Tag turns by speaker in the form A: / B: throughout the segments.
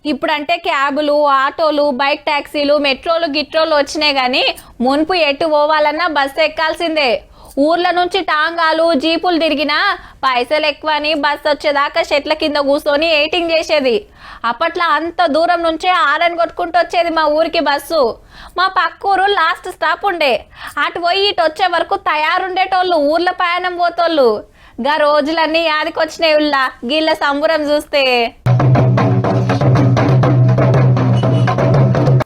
A: ఇప్పుడంటే క్యాబులు, ఆటోలు, బైక్ టాక్సీలు, మెట్రోలు, గిట్రోలు వచ్చినాయి గాని మున్పు ఎటు పోవాలన్నా బస్సు ఎక్కాల్సిందే. ఊర్ల నుంచి టాంగాలు, జీపులు తిరిగినా పైసలు ఎక్కువని బస్సు వచ్చేదాకా చెట్ల కింద కూర్చొని ఎయిటింగ్ చేసేది. అప్పట్లో అంత దూరం నుంచే ఆరని కొట్టుకుంటూ వచ్చేది మా ఊరికి బస్సు. మా పక్కూరు లాస్ట్ స్టాప్ ఉండే. అటు పోయి ఇటు వచ్చే వరకు తయారుండేటోళ్ళు, ఊర్ల ప్రయాణం పోతోళ్ళు. గా రోజులన్నీ యాదికొచ్చినాయి ఉల్లా గీళ్ళ సంబురం చూస్తే.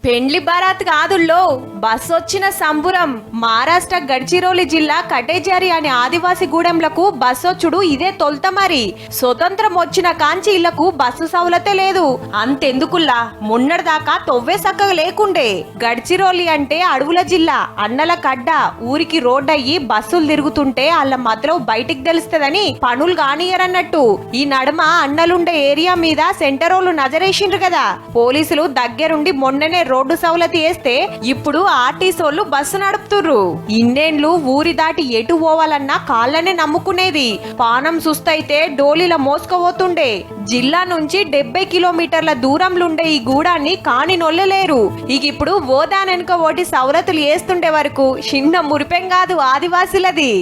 B: పెండ్లి బారాత్ కాదుల్లో బస్ వచ్చిన సంబురం. మహారాష్ట్ర గడ్చిరోలి జిల్లా కటేజారి అనే ఆదివాసి గూడెంలకు బస్సొచ్చుడు ఇదే తొలుత. మరి స్వతంత్రం వచ్చిన కాంచి ఇళ్లకు బస్సు సౌలతే లేదు. అంతెందుకుల్లా మొన్నటిదాకా తొవ్వే సక్కగా లేకుండే. గడ్చిరోలి అంటే అడవుల జిల్లా, అన్నల కడ్డ. ఊరికి రోడ్డయ్యి బస్సులు తిరుగుతుంటే వాళ్ళ మధ్యలో బయటికి తెలుస్తుందని పనులు కానియరన్నట్టు. ఈ నడుమ అన్నలుండే ఏరియా మీద సెంటరోలు నజరేసిండ్రు కదా. పోలీసులు దగ్గరుండి మొన్ననే రోడ్డు సౌలతి వేస్తే ఇప్పుడు ఆర్టీసోళ్ళు బస్సు నడుపుతుర్రు. ఇన్నేండ్లు ఊరి దాటి ఎటు పోవాలన్నా కాళ్ళనే నమ్ముకునేది. పానం సుస్తైతే డోలీల మోసుకుపోతుండే. జిల్లా నుంచి 70 కిలోమీటర్ల దూరంలుండే ఈ గూడాన్ని కాని నొల్లలేరు. ఇక ఇప్పుడు ఓదానెనుక ఓటి సౌలతులు వేస్తుండే వరకు చిన్న మురిపెం కాదు ఆదివాసులది.